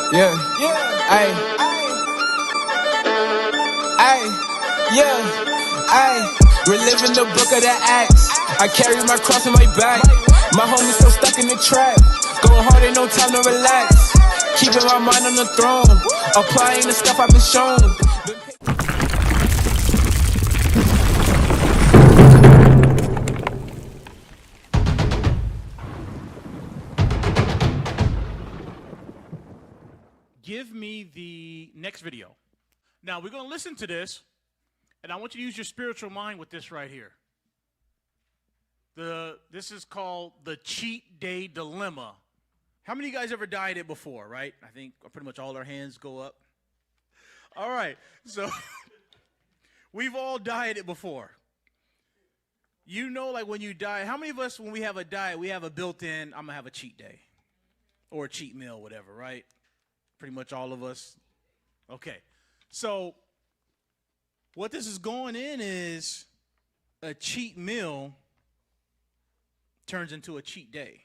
Yeah, ayy, ayy, yeah, ayy. Reliving the book of the Acts. I carry my cross on my back. My homies still stuck in the trap. Going hard, ain't no time to relax. Keeping my mind on the throne. Applying the stuff I've been shown. Give me the next video. Now, we're going to listen to this, and I want you to use your spiritual mind with this right here. This is called the cheat day dilemma. How many of you guys ever dieted before, right? I think pretty much all our hands go up. All right, so we've all dieted before. You know, like when you diet, how many of us, when we have a diet, we have a built-in, I'm going to have a cheat day or a cheat meal, whatever, right? Pretty much all of us. Okay. So what this is going in is a cheat meal turns into a cheat day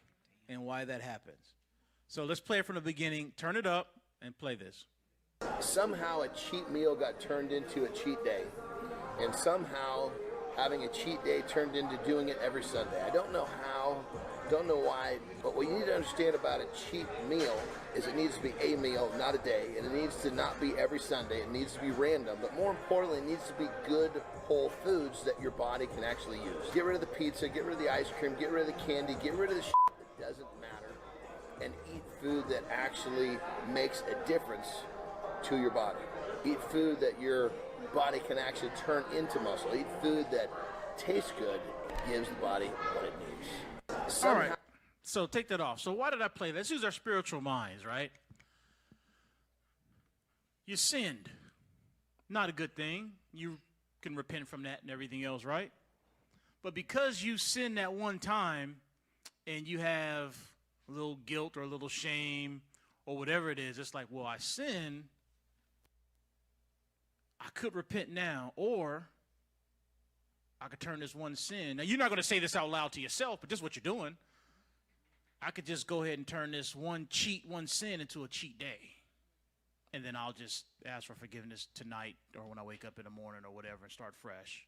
and why that happens. So let's play it from the beginning. Turn it up and play this. Somehow a cheat meal got turned into a cheat day. And somehow having a cheat day turned into doing it every Sunday. I don't know how, don't know why, but what you need to understand about a cheat meal is it needs to be a meal, not a day, and it needs to not be every Sunday. It needs to be random, but more importantly, it needs to be good, whole foods that your body can actually use. Get rid of the pizza, get rid of the ice cream, get rid of the candy, get rid of the shit that doesn't matter, and eat food that actually makes a difference to your body. Eat food that your body can actually turn into muscle. Eat food that tastes good, gives the body what it needs. All right. So take that off. So why did I play that? Let's use our spiritual minds, right? You sinned. Not a good thing. You can repent from that and everything else, right? But because you sinned that one time and you have a little guilt or a little shame or whatever it is, it's like, well, I sinned. I could repent now, or I could turn this one sin. Now, you're not going to say this out loud to yourself, but this is what you're doing. I could just go ahead and turn this one sin into a cheat day. And then I'll just ask for forgiveness tonight or when I wake up in the morning or whatever and start fresh.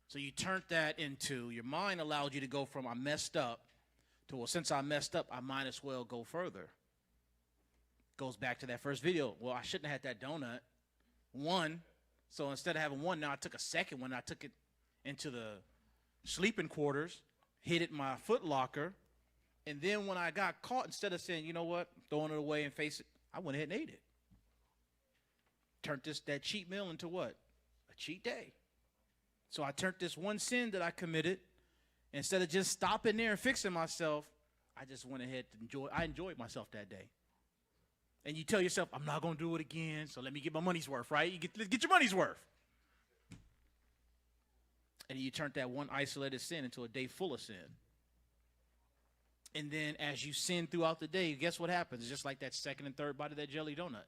So you turned that into, your mind allowed you to go from I messed up to, well, since I messed up, I might as well go further. Goes back to that first video. Well, I shouldn't have had that donut. One. So instead of having one, now I took a second one. I took it into the sleeping quarters, hid it in my foot locker. And then when I got caught, instead of saying, you know what, throwing it away and face it, I went ahead and ate it. Turned that cheat meal into what? A cheat day. So I turned this one sin that I committed, instead of just stopping there and fixing myself, I just went ahead to enjoyed myself that day. And you tell yourself, I'm not going to do it again, so let me get my money's worth, right? You get your money's worth. And you turned that one isolated sin into a day full of sin. And then as you sin throughout the day, guess what happens? It's just like that second and third bite of that jelly donut.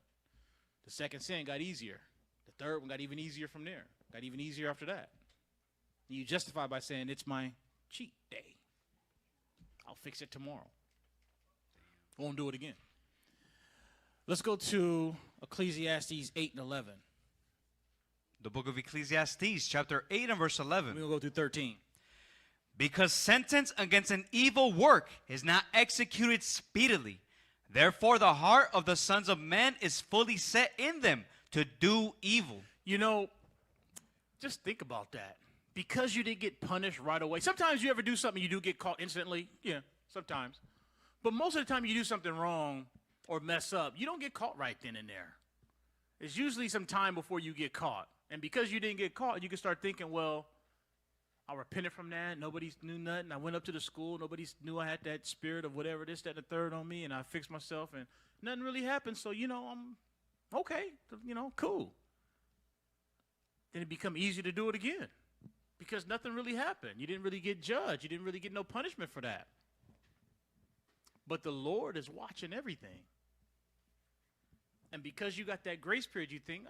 The second sin got easier. The third one got even easier from there. Got even easier after that. And you justify by saying, it's my cheat day. I'll fix it tomorrow. Won't do it again. Let's go to Ecclesiastes 8 and 11. The book of Ecclesiastes, chapter 8 and verse 11. We'll go through 13. Because sentence against an evil work is not executed speedily. Therefore, the heart of the sons of men is fully set in them to do evil. You know, just think about that. Because you didn't get punished right away. Sometimes you ever do something, you do get caught instantly. Yeah, sometimes. But most of the time you do something wrong or mess up, you don't get caught right then and there. It's usually some time before you get caught. And because you didn't get caught, you can start thinking, well, I repented from that. Nobody knew nothing. I went up to the school. Nobody knew I had that spirit of whatever, this, that, and the third on me, and I fixed myself, and nothing really happened. So, I'm okay. Cool. Then it become easy to do it again because nothing really happened. You didn't really get judged. You didn't really get no punishment for that. But the Lord is watching everything. And because you got that grace period, you think,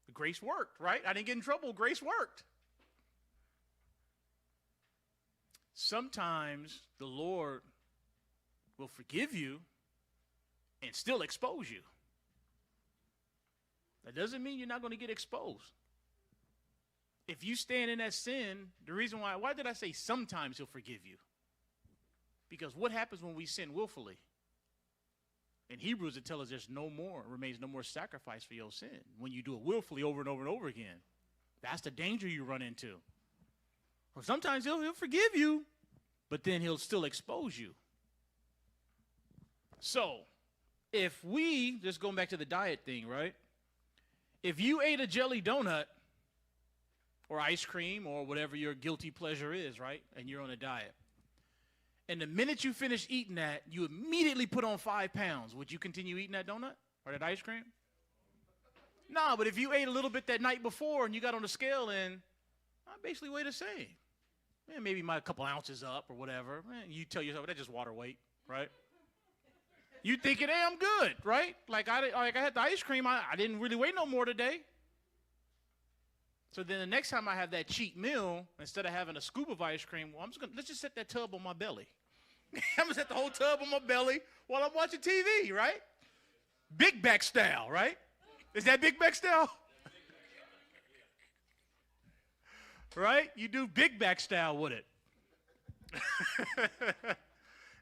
the grace worked, right? I didn't get in trouble. Grace worked. Sometimes the Lord will forgive you and still expose you. That doesn't mean you're not going to get exposed. If you stand in that sin, the reason why did I say sometimes he'll forgive you? Because what happens when we sin willfully? In Hebrews, it tells us remains no more sacrifice for your sin. When you do it willfully over and over and over again, that's the danger you run into. Well, sometimes he'll forgive you, but then he'll still expose you. So, if we, just going back to the diet thing, right? If you ate a jelly donut or ice cream or whatever your guilty pleasure is, right, and you're on a diet, and the minute you finish eating that, you immediately put on 5 pounds, would you continue eating that donut or that ice cream? No, but if you ate a little bit that night before and you got on the scale and I basically weigh the same. Maybe a couple ounces up or whatever. You tell yourself, that's just water weight, right? You thinking, hey, I'm good, right? Like I had the ice cream, I didn't really weigh no more today. So then the next time I have that cheat meal, instead of having a scoop of ice cream, well, let's just set that tub on my belly. I'm going to set the whole tub on my belly while I'm watching TV, right? Big back style, right? Is that big back style? Right? You do big back style with it.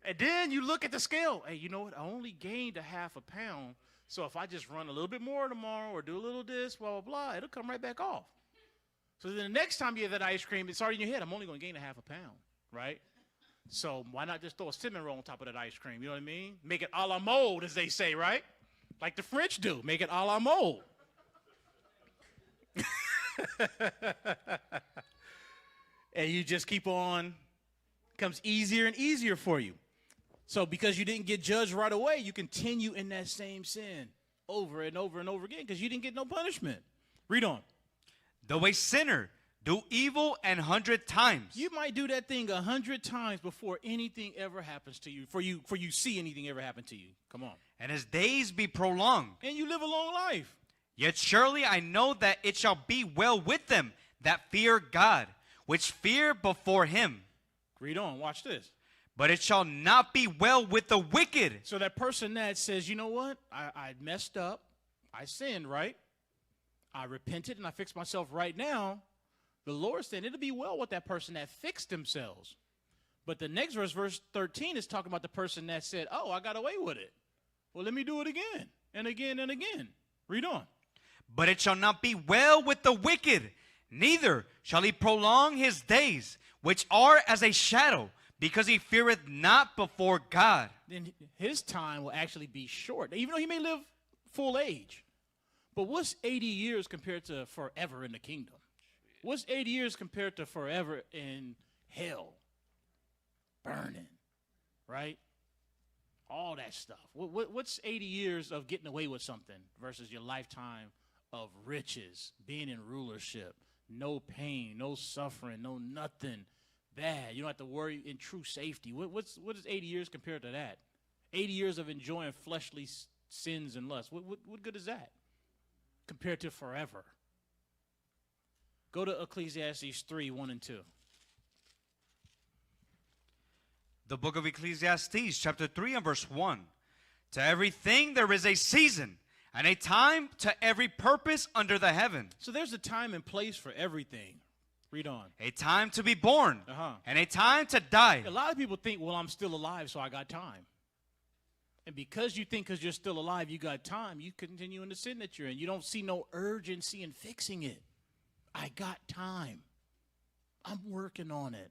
And then you look at the scale. Hey, you know what? I only gained a half a pound. So if I just run a little bit more tomorrow or do a little this, blah, blah, blah, it'll come right back off. So then the next time you have that ice cream, it's already in your head. I'm only going to gain a half a pound, right? So why not just throw a cinnamon roll on top of that ice cream? You know what I mean? Make it a la mode, as they say, right? Like the French do. Make it a la mode. And you just keep on. Becomes easier and easier for you. So because you didn't get judged right away, you continue in that same sin over and over and over again because you didn't get no punishment. Read on. Though a sinner do evil 100 times. You might do that thing 100 times before anything ever happens to you, for you see anything ever happen to you. Come on. And his days be prolonged. And you live a long life. Yet surely I know that it shall be well with them that fear God, which fear before him. Read on. Watch this. But it shall not be well with the wicked. So that person that says, you know what? I messed up. I sinned, right? I repented and I fixed myself right now. The Lord said it'll be well with that person that fixed themselves. But the next verse 13, is talking about the person that said, oh, I got away with it. Well, let me do it again and again and again. Read on. But it shall not be well with the wicked, neither shall he prolong his days, which are as a shadow, because he feareth not before God. Then his time will actually be short, even though he may live full age. But what's 80 years compared to forever in the kingdom? What's 80 years compared to forever in hell? Burning, right? All that stuff. What's 80 years of getting away with something versus your lifetime of riches, being in rulership, no pain, no suffering, no nothing bad. You don't have to worry, in true safety. What is 80 years compared to that? 80 years of enjoying fleshly sins and lusts. What good is that compared to forever? Go to Ecclesiastes 3, 1 and 2. The book of Ecclesiastes, chapter 3 and verse 1. To everything there is a season, and a time to every purpose under the heaven. So there's a time and place for everything. Read on. A time to be born, and a time to die. A lot of people think, well, I'm still alive, so I got time. And because you think because you're still alive, you got time, you continue in the sin that you're in. You don't see no urgency in fixing it. I got time. I'm working on it.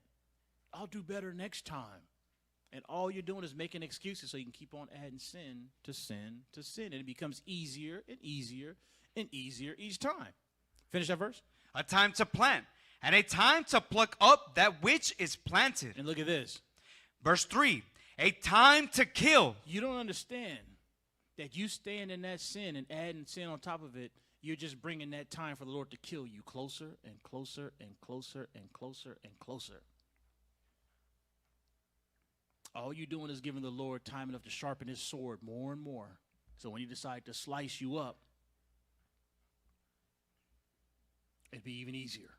I'll do better next time. And all you're doing is making excuses so you can keep on adding sin to sin to sin. And it becomes easier and easier and easier each time. Finish that verse. A time to plant, and a time to pluck up that which is planted. And look at this. Verse 3, a time to kill. You don't understand that you staying in that sin and adding sin on top of it, you're just bringing that time for the Lord to kill you closer and closer and closer and closer and closer. All you're doing is giving the Lord time enough to sharpen his sword more and more. So when he decides to slice you up, it'd be even easier.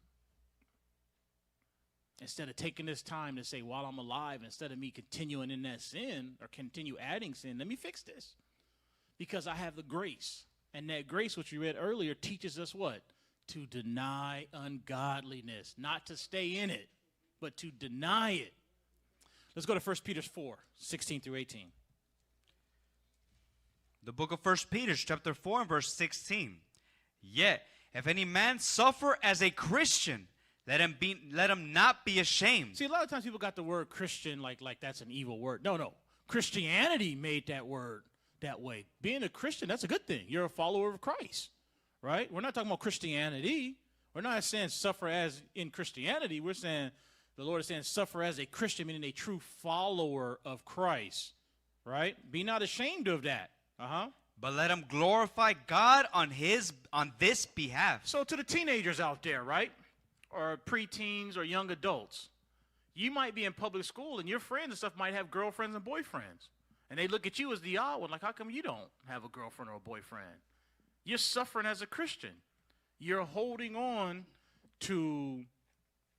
Instead of taking this time to say, while I'm alive, instead of me continuing in that sin or continue adding sin, let me fix this. Because I have the grace. And that grace, which we read earlier, teaches us what? To deny ungodliness. Not to stay in it, but to deny it. Let's go to 1 Peter 4, 16 through 18. The book of 1 Peter, chapter 4, and verse 16. Yet, if any man suffer as a Christian, let him not be ashamed. See, a lot of times people got the word Christian like that's an evil word. No. Christianity made that word that way. Being a Christian, that's a good thing. You're a follower of Christ, right? We're not talking about Christianity. We're not saying suffer as in Christianity. We're saying, the Lord is saying suffer as a Christian, meaning a true follower of Christ, right? Be not ashamed of that. But let him glorify God on this behalf. So to the teenagers out there, right? Or preteens or young adults, you might be in public school and your friends and stuff might have girlfriends and boyfriends. And they look at you as the odd one, like, how come you don't have a girlfriend or a boyfriend? You're suffering as a Christian. You're holding on to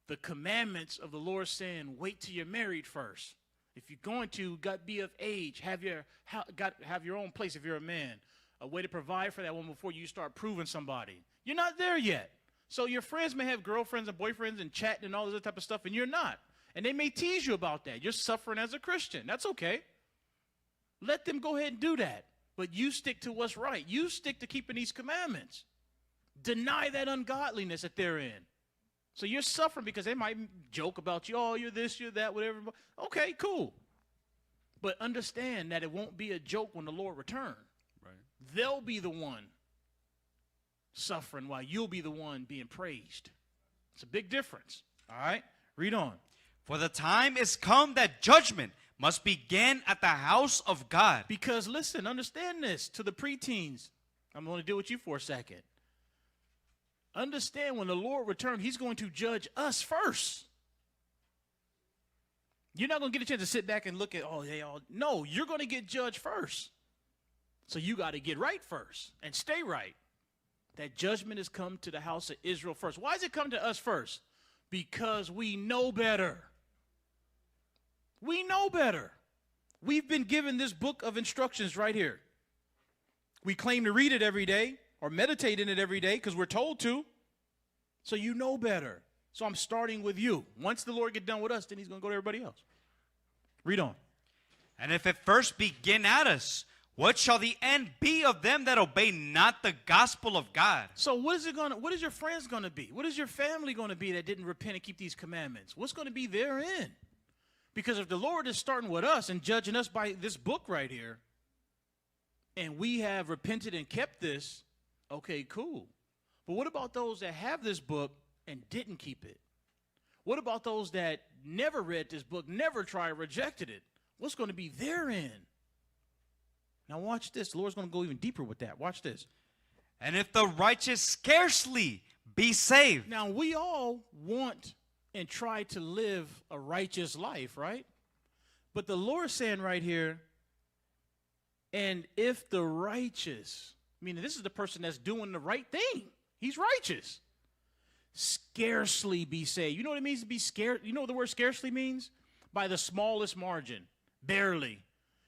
the commandments of the Lord, saying, wait till you're married first. If you're going to, be of age, have your own place if you're a man, a way to provide for that one before you start proving somebody. You're not there yet. So your friends may have girlfriends and boyfriends and chatting and all this other type of stuff, and you're not. And they may tease you about that. You're suffering as a Christian. That's okay. Let them go ahead and do that. But you stick to what's right. You stick to keeping these commandments. Deny that ungodliness that they're in. So you're suffering because they might joke about you. Oh, you're this, you're that, whatever. Okay, cool. But understand that it won't be a joke when the Lord returns. Right. They'll be the one suffering while you'll be the one being praised. It's a big difference. All right? Read on. For the time is come that judgment must begin at the house of God. Because listen, understand this to the preteens. I'm going to deal with you for a second. Understand when the Lord returns, he's going to judge us first. You're not going to get a chance to sit back and look at, no, you're going to get judged first. So you got to get right first and stay right. That judgment has come to the house of Israel first. Why does it come to us first? Because we know better. We know better. We've been given this book of instructions right here. We claim to read it every day or meditate in it every day because we're told to. So you know better. So I'm starting with you. Once the Lord get done with us, then he's going to go to everybody else. Read on. And if it first begin at us, what shall the end be of them that obey not the gospel of God? So what is your friends going to be? What is your family going to be that didn't repent and keep these commandments? What's going to be therein? Because if the Lord is starting with us and judging us by this book right here, and we have repented and kept this, okay, cool. But what about those that have this book and didn't keep it? What about those that never read this book, never tried, rejected it? What's going to be therein? Now watch this. The Lord's going to go even deeper with that. Watch this. And if the righteous scarcely be saved. Now we all want and try to live a righteous life, right? But the Lord's saying right here, and if the righteous, meaning this is the person that's doing the right thing. He's righteous. Scarcely be saved. You know what it means to be scared? You know what the word scarcely means? By the smallest margin. Barely.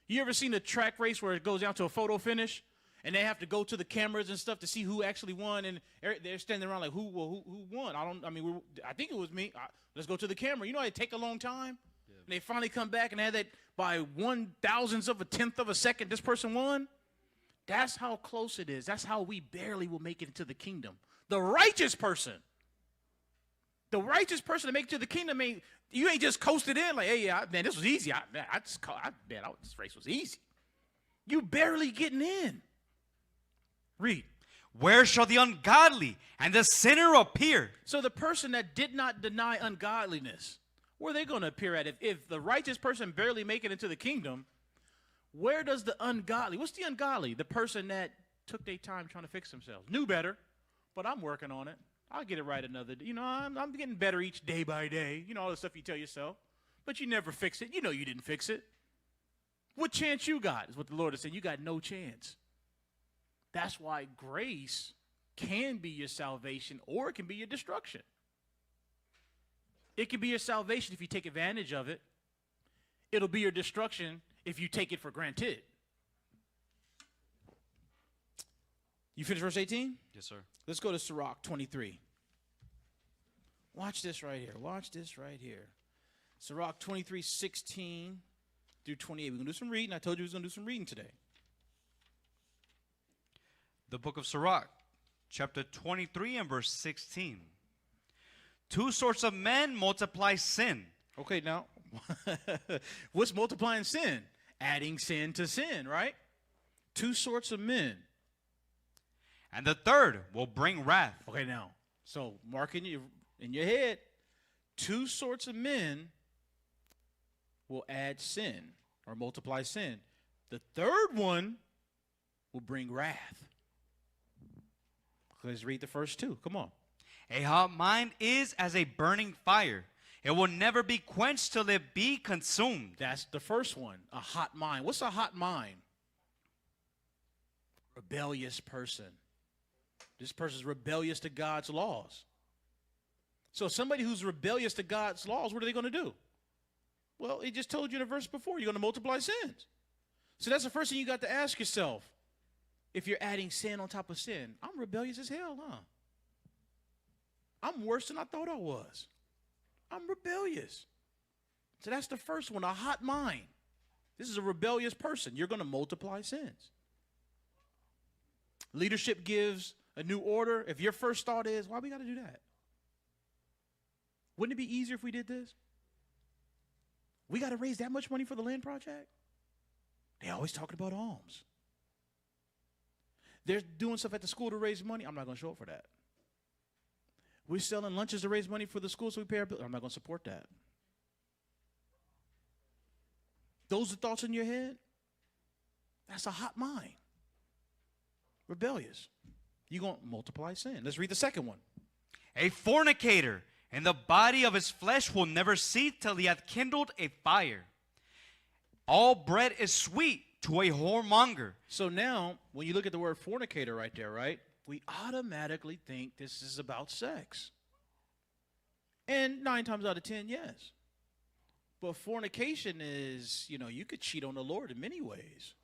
You ever seen a track race where it goes down to a photo finish? And they have to go to the cameras and stuff to see who actually won, and they're standing around like, who won? I think it was me. Let's go to the camera. You know, it take a long time. Yeah. And they finally come back and had that by 1/1000th of a tenth of a second, this person won. That's how close it is. That's how we barely will make it into the kingdom. The righteous person to make it to the kingdom, you ain't just coasted in like, hey, man, this was easy. This race was easy. You barely getting in. Read. Where shall the ungodly and the sinner appear? So the person that did not deny ungodliness, where are they going to appear at? If the righteous person barely make it into the kingdom, where does the ungodly, what's the ungodly? The person that took their time trying to fix themselves. Knew better, but I'm working on it. I'll get it right another day. You know, I'm getting better each day by day. You know, all the stuff you tell yourself. But you never fix it. You know you didn't fix it. What chance you got is what the Lord is saying. You got no chance. That's why grace can be your salvation or it can be your destruction. It can be your salvation if you take advantage of it. It'll be your destruction if you take it for granted. You finished verse 18? Yes, sir. Let's go to Sirach 23. Watch this right here. Watch this right here. Sirach 23, 16 through 28. We're going to do some reading. I told you we was going to do some reading today. The book of Sirach, chapter 23 and verse 16. Two sorts of men multiply sin. Okay, now, what's multiplying sin? Adding sin to sin, right? Two sorts of men. And the third will bring wrath. Okay, now, so mark in your head, two sorts of men will add sin or multiply sin. The third one will bring wrath. Let's read the first two. Come on. A hot mind is as a burning fire. It will never be quenched till it be consumed. That's the first one, a hot mind. What's a hot mind? Rebellious person. This person's rebellious to God's laws. So somebody who's rebellious to God's laws, what are they going to do? Well, he just told you in the verse before, you're going to multiply sins. So that's the first thing you got to ask yourself. If you're adding sin on top of sin, I'm rebellious as hell, huh? I'm worse than I thought I was. I'm rebellious. So that's the first one, a hot mind. This is a rebellious person. You're going to multiply sins. Leadership gives a new order. If your first thought is, why we got to do that? Wouldn't it be easier if we did this? We got to raise that much money for the land project? They always talking about alms. They're doing stuff at the school to raise money. I'm not going to show up for that. We're selling lunches to raise money for the school so we pay our bills. I'm not going to support that. Those are thoughts in your head? That's a hot mind. Rebellious. You're going to multiply sin. Let's read the second one. A fornicator in the body of his flesh will never cease till he hath kindled a fire. All bread is sweet to a whoremonger. So now, when you look at the word fornicator right there, right, we automatically think this is about sex. And 9 times out of 10, yes. But fornication is, you could cheat on the Lord in many ways.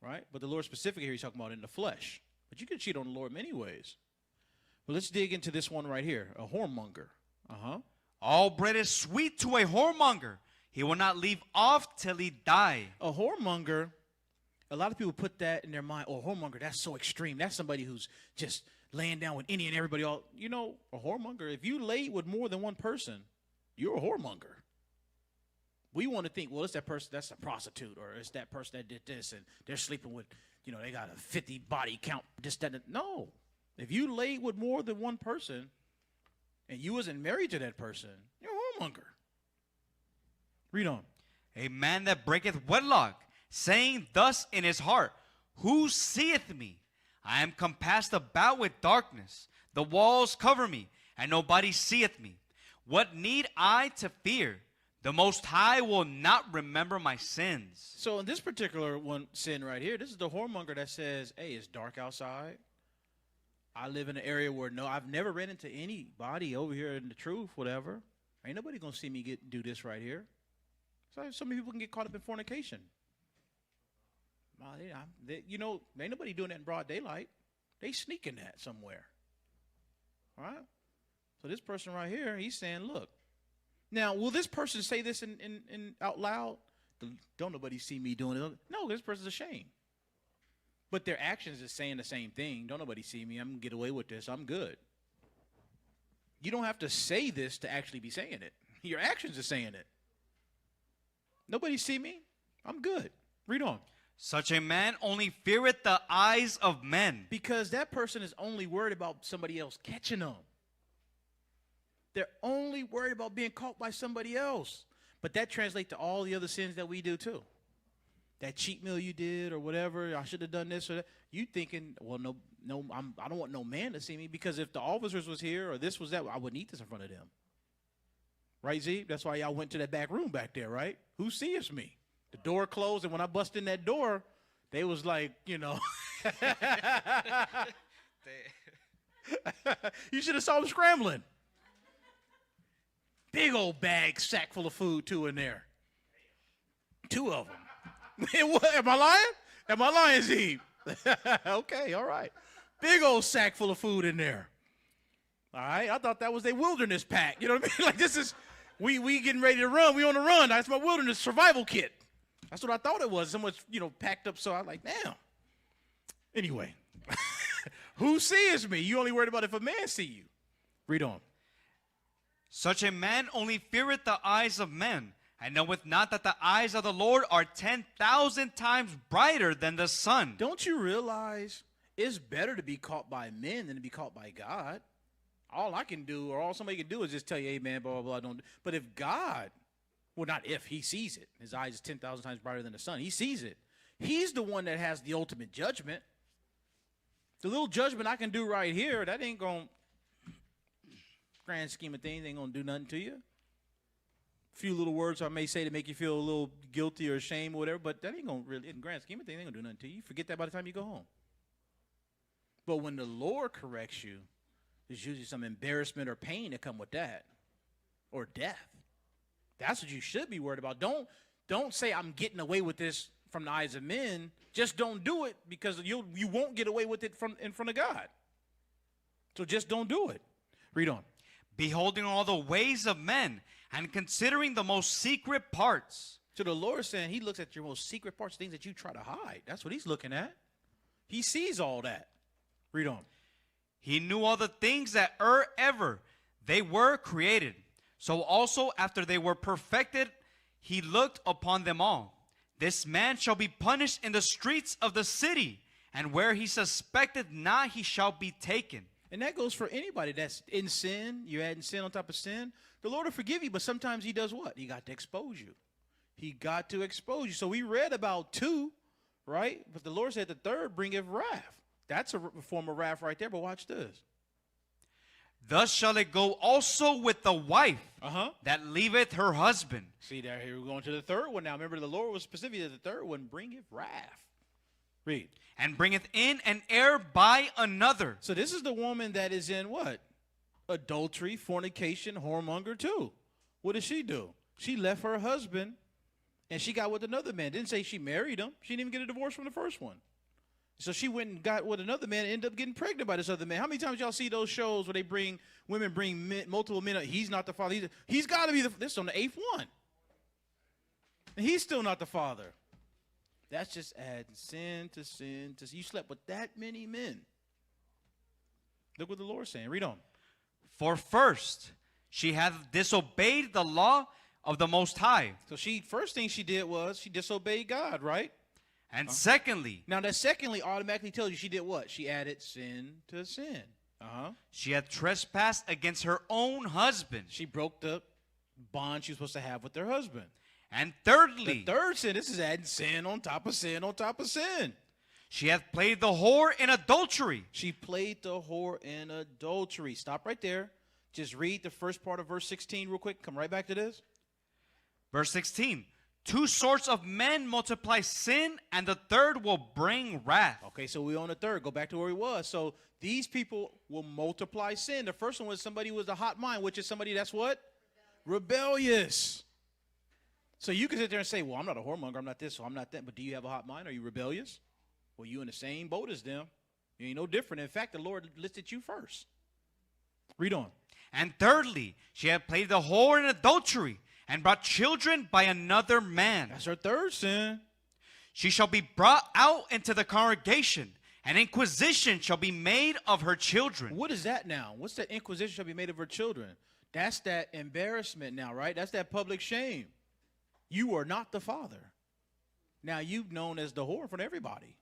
Right? But the Lord specifically here, he's talking about in the flesh. But you could cheat on the Lord many ways. Well, let's dig into this one right here, a whoremonger. All bread is sweet to a whoremonger. He will not leave off till he die. A whoremonger, a lot of people put that in their mind. Oh, a whoremonger, that's so extreme. That's somebody who's just laying down with any and everybody. A whoremonger, if you lay with more than one person, you're a whoremonger. We want to think, well, it's that person, that's a prostitute, or it's that person that did this, and they're sleeping with, they got a 50 body count, this, that, no. If you lay with more than one person, and you wasn't married to that person, you're a whoremonger. Read on. A man that breaketh wedlock, saying thus in his heart, who seeth me? I am compassed about with darkness. The walls cover me, and nobody seeth me. What need I to fear? The Most High will not remember my sins. So in this particular one sin right here, this is the whoremonger that says, hey, it's dark outside. I live in an area where I've never ran into anybody over here in the truth, whatever. Ain't nobody going to see me do this right here. So many people can get caught up in fornication. Ain't nobody doing that in broad daylight. They sneaking that somewhere. All right? So this person right here, he's saying, look. Now, will this person say this in out loud? Don't nobody see me doing it. No, this person's ashamed. But their actions is saying the same thing. Don't nobody see me. I'm going to get away with this. I'm good. You don't have to say this to actually be saying it. Your actions are saying it. Nobody see me. I'm good. Read on. Such a man only feareth the eyes of men. Because that person is only worried about somebody else catching them. They're only worried about being caught by somebody else. But that translates to all the other sins that we do too. That cheat meal you did or whatever, I should have done this or that. You thinking, well, no, I don't want no man to see me, because if the officers was here or this was that, I wouldn't eat this in front of them. Right, Z? That's why y'all went to that back room back there, right? Who sees me? The door closed, and when I bust in that door, they was like, you should have saw them scrambling. Big old bag, sack full of food, too, in there. 2 of them. What, am I lying? Am I lying, Z? Okay, all right. Big old sack full of food in there. All right, I thought that was their wilderness pack. You know what I mean? Like this is, we getting ready to run. We on the run. That's my wilderness survival kit. That's what I thought it was. So much, packed up. So I was like, damn. Anyway, who sees me? You only worried about if a man see you. Read on. Such a man only feareth the eyes of men, and knoweth not that the eyes of the Lord are 10,000 times brighter than the sun. Don't you realize it's better to be caught by men than to be caught by God? All I can do, or all somebody can do, is just tell you, amen, blah, blah, blah. But if God, well, not if, he sees it. His eyes is 10,000 times brighter than the sun. He sees it. He's the one that has the ultimate judgment. The little judgment I can do right here, that ain't going to, grand scheme of things, ain't going to do nothing to you. A few little words I may say to make you feel a little guilty or ashamed or whatever, but that ain't going to really, in grand scheme of things, ain't going to do nothing to you. You forget that by the time you go home. But when the Lord corrects you, there's usually some embarrassment or pain that come with that, or death. That's what you should be worried about. Don't say I'm getting away with this from the eyes of men. Just don't do it, because you won't get away with it in front of God. So just don't do it. Read on. Beholding all the ways of men, and considering the most secret parts. So the Lord is saying he looks at your most secret parts, things that you try to hide. That's what he's looking at. He sees all that. Read on. He knew all the things that ever they were created. So also after they were perfected, he looked upon them all. This man shall be punished in the streets of the city, and where he suspected not, he shall be taken. And that goes for anybody that's in sin. You're adding sin on top of sin. The Lord will forgive you, but sometimes he does what? He got to expose you. He got to expose you. So we read about 2, right? But the Lord said the third bringeth wrath. That's a form of wrath right there, but watch this. Thus shall it go also with the wife that leaveth her husband. See there, here we're going to the third one now. Remember, the Lord was specific that the third one bringeth wrath. Read. And bringeth in an heir by another. So this is the woman that is in what? Adultery, fornication, whoremonger too. What did she do? She left her husband and she got with another man. Didn't say she married him. She didn't even get a divorce from the first one. So she went and got with another man and ended up getting pregnant by this other man. How many times y'all see those shows where women bring multiple men up? He's not the father. He's got to be this is on the 8th one. And he's still not the father. That's just adding sin to sin to sin. You slept with that many men. Look what the Lord's saying. Read on. For first, she hath disobeyed the law of the Most High. So first thing she did was she disobeyed God, right? And secondly, now that secondly automatically tells you she did what? She added sin to sin. She had trespassed against her own husband. She broke the bond she was supposed to have with her husband. And thirdly, the third sin, this is adding sin on top of sin on top of sin. She hath played the whore in adultery. She played the whore in adultery. Stop right there. Just read the first part of verse 16 real quick. Come right back to this. Verse 16. 2 sorts of men multiply sin, and the third will bring wrath. Okay, so we're on the third. Go back to where he was. So these people will multiply sin. The first one was somebody who was a hot mind, which is somebody that's what? Rebellious. So you can sit there and say, well, I'm not a whoremonger. I'm not this, so I'm not that. But do you have a hot mind? Are you rebellious? Well, you in the same boat as them. You ain't no different. In fact, the Lord listed you first. Read on. And thirdly, she had played the whore in adultery, and brought children by another man. That's her third sin. She shall be brought out into the congregation, and inquisition shall be made of her children. What is that now? What's that inquisition shall be made of her children? That's that embarrassment now, right? That's that public shame. You are not the father. Now you've known as the whore in front of everybody.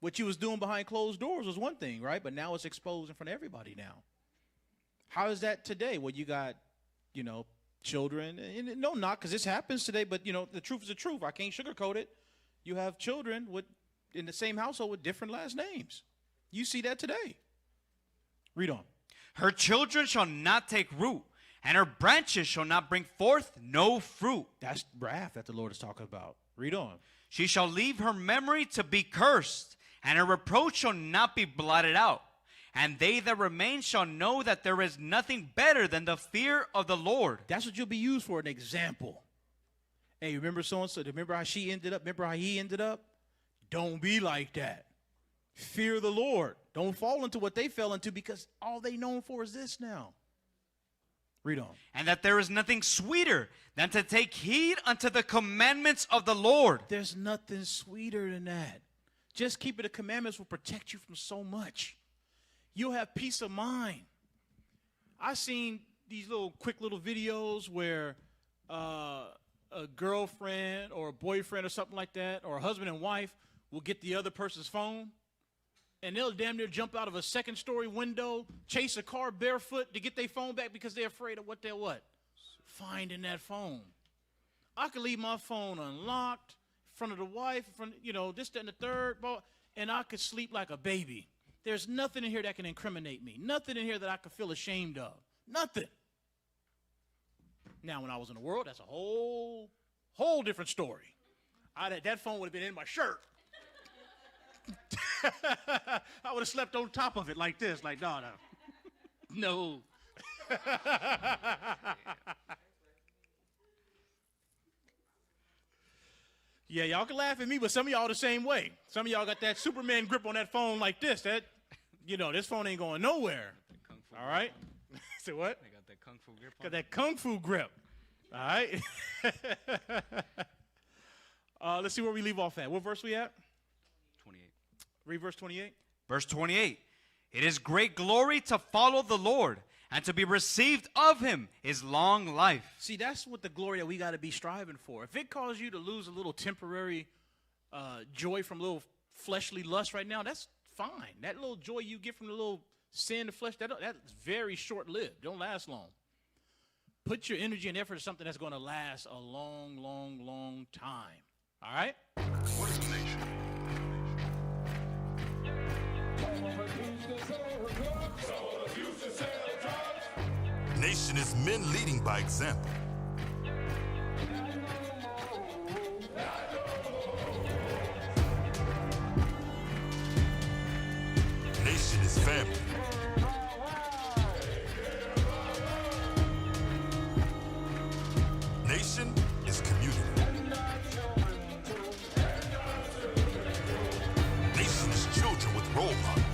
What you was doing behind closed doors was one thing, right? But now it's exposed in front of everybody now. How is that today? Well, you got, children, and no knock, because this happens today, but the truth is the truth. I can't sugarcoat it. You have children in the same household with different last names. You see that today. Read on. Her children shall not take root, and her branches shall not bring forth no fruit. That's wrath that the Lord is talking about. Read on. She shall leave her memory to be cursed, and her reproach shall not be blotted out. And they that remain shall know that there is nothing better than the fear of the Lord. That's what you'll be used for, an example. Hey, remember so-and-so? Remember how she ended up? Remember how he ended up? Don't be like that. Fear the Lord. Don't fall into what they fell into, because all they known for is this now. Read on. And that there is nothing sweeter than to take heed unto the commandments of the Lord. There's nothing sweeter than that. Just keeping the commandments will protect you from so much. You'll have peace of mind. I've seen these quick little videos where a girlfriend or a boyfriend or something like that, or a husband and wife, will get the other person's phone, and they'll damn near jump out of a second-story window, chase a car barefoot to get their phone back because they're afraid of what they'll find in that phone. I could leave my phone unlocked in front of the wife, in front, this, that, and the third, and I could sleep like a baby. There's nothing in here that can incriminate me. Nothing in here that I could feel ashamed of. Nothing. Now, when I was in the world, that's a whole different story. That phone would have been in my shirt. I would have slept on top of it like this, like, no. No. Yeah, y'all can laugh at me, but some of y'all the same way. Some of y'all got that Superman grip on that phone like this. This phone ain't going nowhere. All right? Say what? They got that kung fu grip. Got that kung fu grip. All right? Let's see where we leave off at. What verse we at? 28. Read verse 28. Verse 28. It is great glory to follow the Lord, and to be received of him is long life. See, that's what the glory that we got to be striving for. If it causes you to lose a little temporary joy from a little fleshly lust right now, that's fine. That little joy you get from the little sin, the flesh, that's very short-lived. Don't last long. Put your energy and effort into something that's going to last a long, long, long time. All right? What is a nation? Nation is men leading by example. Nation is family. Nation is community. Nation is children with role models.